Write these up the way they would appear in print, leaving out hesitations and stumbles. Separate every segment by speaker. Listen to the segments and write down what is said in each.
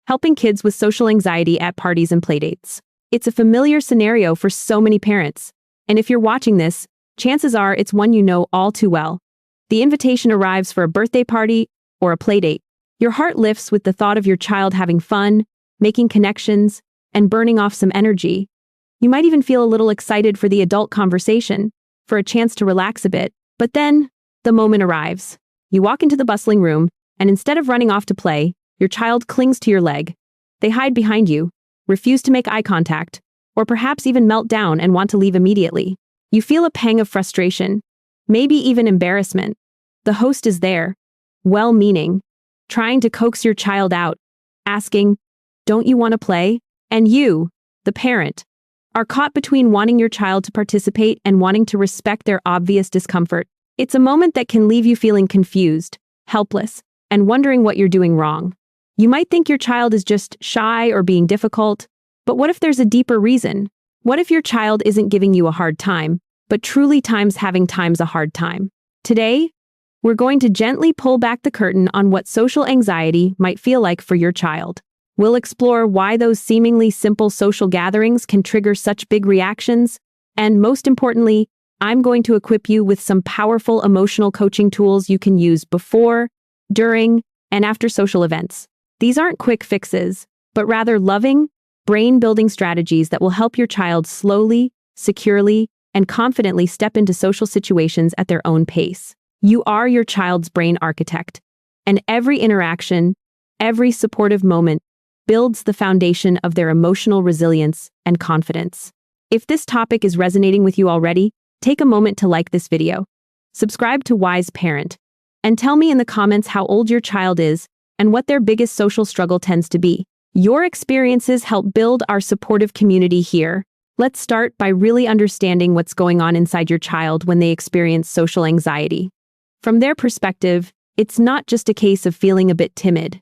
Speaker 1: helping kids with social anxiety at parties and playdates. It's a familiar scenario for so many parents. And if you're watching this, chances are it's one you know all too well. The invitation arrives for a birthday party or a playdate. Your heart lifts with the thought of your child having fun, making connections, and burning off some energy. You might even feel a little excited for the adult conversation, for a chance to relax a bit. But then, the moment arrives. You walk into the bustling room, and instead of running off to play, your child clings to your leg. They hide behind you, refuse to make eye contact, or perhaps even melt down and want to leave immediately. You feel a pang of frustration, maybe even embarrassment. The host is there, well-meaning, trying to coax your child out, asking, "Don't you want to play?" And you, the parent, are caught between wanting your child to participate and wanting to respect their obvious discomfort. It's a moment that can leave you feeling confused, helpless, and wondering what you're doing wrong. You might think your child is just shy or being difficult, but what if there's a deeper reason? What if your child isn't giving you a hard time, but truly having a hard time? Today, we're going to gently pull back the curtain on what social anxiety might feel like for your child. We'll explore why those seemingly simple social gatherings can trigger such big reactions, and most importantly, I'm going to equip you with some powerful emotional coaching tools you can use before, during, and after social events. These aren't quick fixes, but rather loving, brain-building strategies that will help your child slowly, securely, and confidently step into social situations at their own pace. You are your child's brain architect, and every interaction, every supportive moment, builds the foundation of their emotional resilience and confidence. If this topic is resonating with you already, take a moment to like this video, subscribe to Wise Parent, and tell me in the comments how old your child is and what their biggest social struggle tends to be. Your experiences help build our supportive community here. Let's start by really understanding what's going on inside your child when they experience social anxiety. From their perspective, it's not just a case of feeling a bit timid.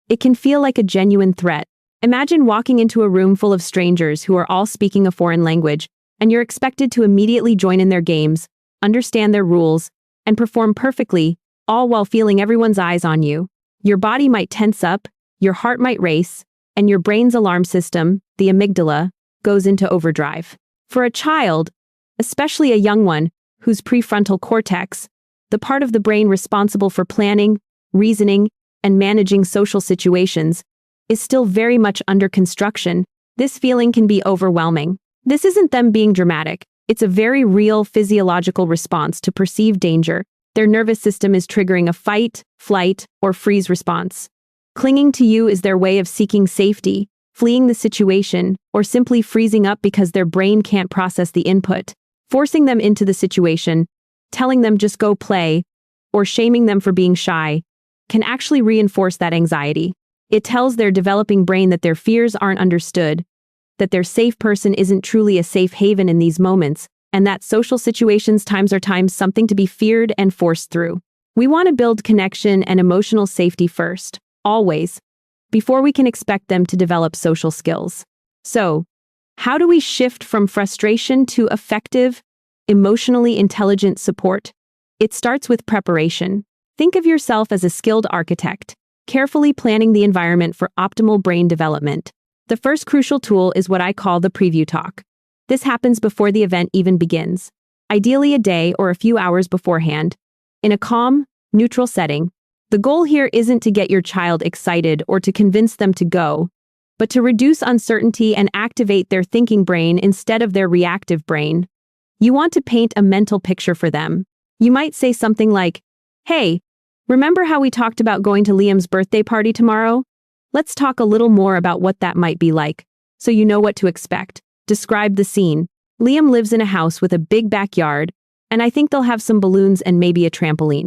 Speaker 1: It can feel like a genuine threat. Imagine walking into a room full of strangers who are all speaking a foreign language, and you're expected to immediately join in their games, understand their rules, and perform perfectly, all while feeling everyone's eyes on you. Your body might tense up, your heart might race, and your brain's alarm system, the amygdala, goes into overdrive. For a child, especially a young one, whose prefrontal cortex, the part of the brain responsible for planning, reasoning, and managing social situations, is still very much under construction, this feeling can be overwhelming. This isn't them being dramatic. It's a very real physiological response to perceived danger. Their nervous system is triggering a fight, flight, or freeze response. Clinging to you is their way of seeking safety, fleeing the situation, or simply freezing up because their brain can't process the input. Forcing them into the situation, telling them just go play, or shaming them for being shy, can actually reinforce that anxiety. It tells their developing brain that their fears aren't understood, that their safe person isn't truly a safe haven in these moments, and that social situations are something to be feared and forced through. We want to build connection and emotional safety first, always, before we can expect them to develop social skills. So, how do we shift from frustration to effective, emotionally intelligent support? It starts with preparation. Think of yourself as a skilled architect, carefully planning the environment for optimal brain development. The first crucial tool is what I call the preview talk. This happens before the event even begins, ideally a day or a few hours beforehand, in a calm, neutral setting. The goal here isn't to get your child excited or to convince them to go, but to reduce uncertainty and activate their thinking brain instead of their reactive brain. You want to paint a mental picture for them. You might say something like, "Hey, remember how we talked about going to Liam's birthday party tomorrow? Let's talk a little more about what that might be like, so you know what to expect." Describe the scene. Liam lives in a house with a big backyard, and I think they'll have some balloons and maybe a trampoline.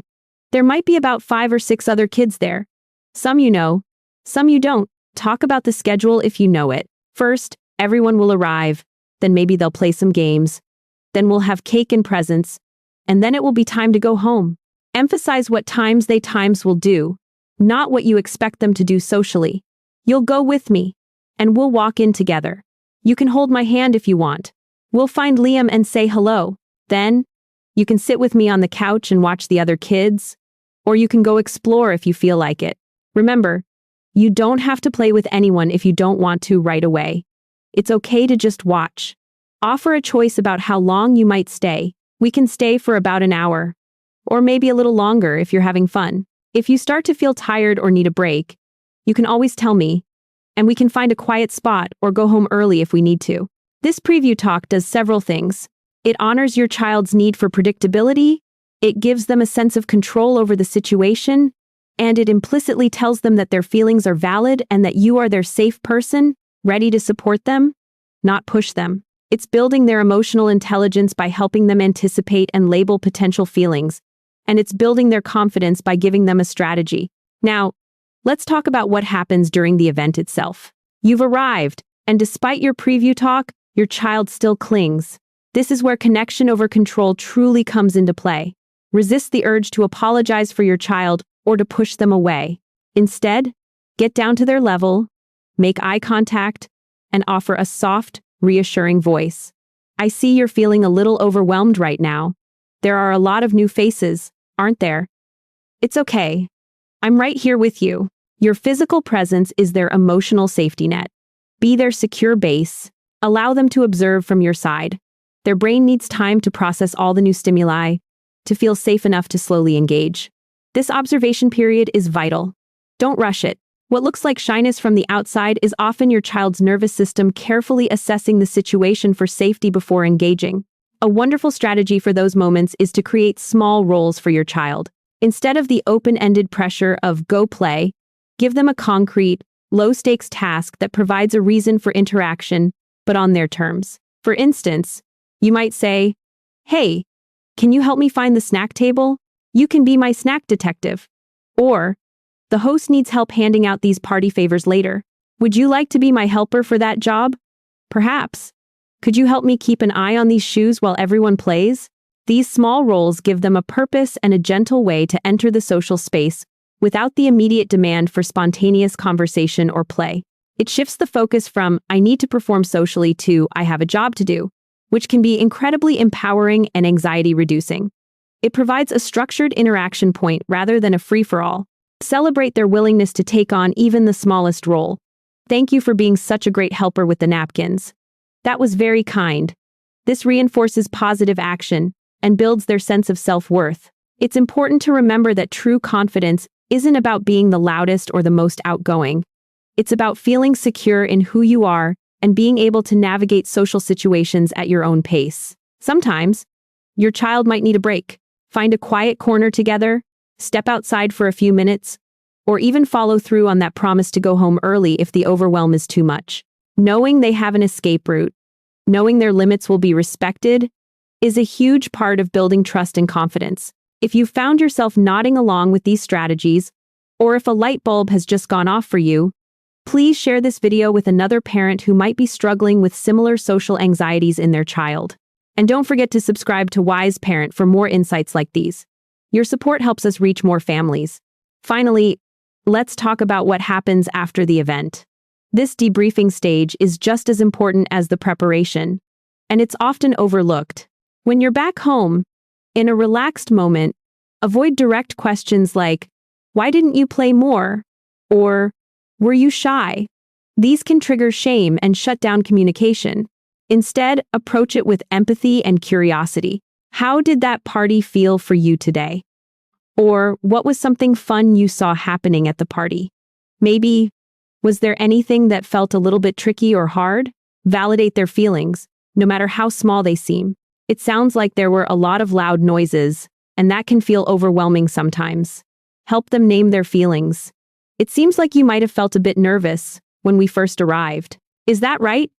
Speaker 1: There might be about 5 or 6 other kids there. Some you know, some you don't. Talk about the schedule if you know it. First, everyone will arrive, then maybe they'll play some games, then we'll have cake and presents, and then it will be time to go home. Emphasize what they will do, not what you expect them to do socially. You'll go with me, and we'll walk in together. You can hold my hand if you want. We'll find Liam and say hello. Then, you can sit with me on the couch and watch the other kids, or you can go explore if you feel like it. Remember, You don't have to play with anyone if you don't want to right away. It's okay to just watch. Offer a choice about how long you might stay. We can stay for about an hour. Or maybe a little longer if you're having fun. If you start to feel tired or need a break, you can always tell me, and we can find a quiet spot or go home early if we need to. This preview talk does several things. It honors your child's need for predictability, it gives them a sense of control over the situation, and it implicitly tells them that their feelings are valid and that you are their safe person, ready to support them, not push them. It's building their emotional intelligence by helping them anticipate and label potential feelings, and it's building their confidence by giving them a strategy. Now, let's talk about what happens during the event itself. You've arrived, and despite your preview talk, your child still clings. This is where connection over control truly comes into play. Resist the urge to apologize for your child or to push them away. Instead, get down to their level, make eye contact, and offer a soft, reassuring voice. I see you're feeling a little overwhelmed right now. There are a lot of new faces, aren't there? It's okay. I'm right here with you. Your physical presence is their emotional safety net. Be their secure base. Allow them to observe from your side. Their brain needs time to process all the new stimuli, to feel safe enough to slowly engage. This observation period is vital. Don't rush it. What looks like shyness from the outside is often your child's nervous system carefully assessing the situation for safety before engaging. A wonderful strategy for those moments is to create small roles for your child. Instead of the open-ended pressure of go play, give them a concrete, low-stakes task that provides a reason for interaction, but on their terms. For instance, you might say, "Hey, can you help me find the snack table? You can be my snack detective." Or, "The host needs help handing out these party favors later. Would you like to be my helper for that job? Perhaps. Could you help me keep an eye on these shoes while everyone plays?" These small roles give them a purpose and a gentle way to enter the social space without the immediate demand for spontaneous conversation or play. It shifts the focus from "I need to perform socially" to "I have a job to do," which can be incredibly empowering and anxiety-reducing. It provides a structured interaction point rather than a free-for-all. Celebrate their willingness to take on even the smallest role. "Thank you for being such a great helper with the napkins. That was very kind." This reinforces positive action and builds their sense of self-worth. It's important to remember that true confidence isn't about being the loudest or the most outgoing. It's about feeling secure in who you are and being able to navigate social situations at your own pace. Sometimes, your child might need a break. Find a quiet corner together, step outside for a few minutes, or even follow through on that promise to go home early if the overwhelm is too much. Knowing they have an escape route, knowing their limits will be respected, is a huge part of building trust and confidence. If you found yourself nodding along with these strategies, or if a light bulb has just gone off for you, please share this video with another parent who might be struggling with similar social anxieties in their child. And don't forget to subscribe to Wise Parent for more insights like these. Your support helps us reach more families. Finally, let's talk about what happens after the event. This debriefing stage is just as important as the preparation, and it's often overlooked. When you're back home, in a relaxed moment, avoid direct questions like, "Why didn't you play more?" or "Were you shy?" These can trigger shame and shut down communication. Instead, approach it with empathy and curiosity. "How did that party feel for you today?" Or, "What was something fun you saw happening at the party?" Maybe, "Was there anything that felt a little bit tricky or hard?" Validate their feelings, no matter how small they seem. "It sounds like there were a lot of loud noises, and that can feel overwhelming sometimes." Help them name their feelings. "It seems like you might have felt a bit nervous when we first arrived. Is that right?"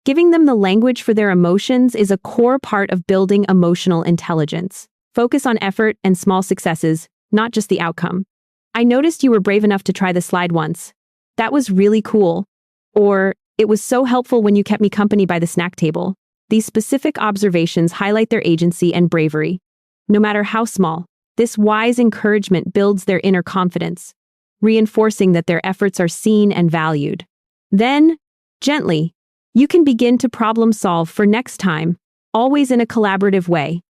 Speaker 1: Giving them the language for their emotions is a core part of building emotional intelligence. Focus on effort and small successes, not just the outcome. "I noticed you were brave enough to try the slide once. That was really cool." Or, "It was so helpful when you kept me company by the snack table." These specific observations highlight their agency and bravery. No matter how small, this wise encouragement builds their inner confidence, reinforcing that their efforts are seen and valued. Then, gently, you can begin to problem solve for next time, always in a collaborative way.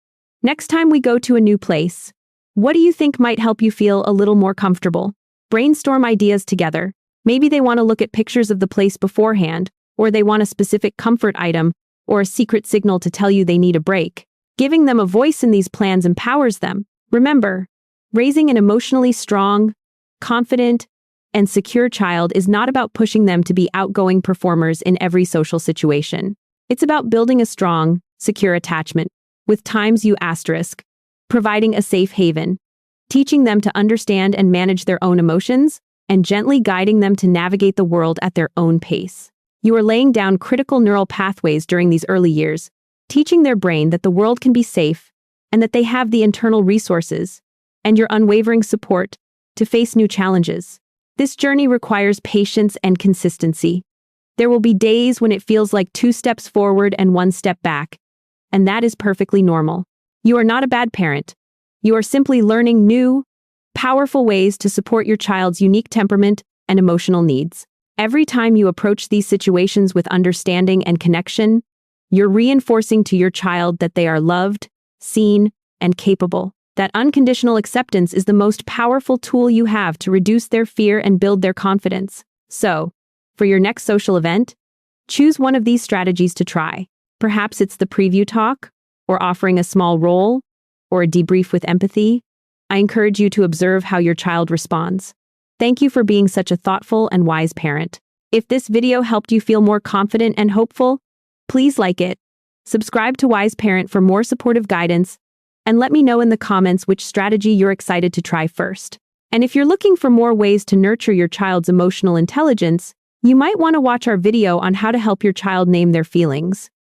Speaker 1: Next time we go to a new place, what do you think might help you feel a little more comfortable? Brainstorm ideas together. Maybe they want to look at pictures of the place beforehand, or they want a specific comfort item, or a secret signal to tell you they need a break. Giving them a voice in these plans empowers them. Remember, raising an emotionally strong, confident, and secure child is not about pushing them to be outgoing performers in every social situation. It's about building a strong, secure attachment, with times you asterisk, providing a safe haven, teaching them to understand and manage their own emotions, and gently guiding them to navigate the world at their own pace. You are laying down critical neural pathways during these early years, teaching their brain that the world can be safe and that they have the internal resources and your unwavering support to face new challenges. This journey requires patience and consistency. There will be days when it feels like 2 steps forward and 1 step back, and that is perfectly normal. You are not a bad parent. You are simply learning new, powerful ways to support your child's unique temperament and emotional needs. Every time you approach these situations with understanding and connection, you're reinforcing to your child that they are loved, seen, and capable. That unconditional acceptance is the most powerful tool you have to reduce their fear and build their confidence. So, for your next social event, choose one of these strategies to try. Perhaps it's the preview talk, or offering a small role, or a debrief with empathy. I encourage you to observe how your child responds. Thank you for being such a thoughtful and wise parent. If this video helped you feel more confident and hopeful, please like it, subscribe to Wise Parent for more supportive guidance, and let me know in the comments which strategy you're excited to try first. And if you're looking for more ways to nurture your child's emotional intelligence, you might want to watch our video on how to help your child name their feelings.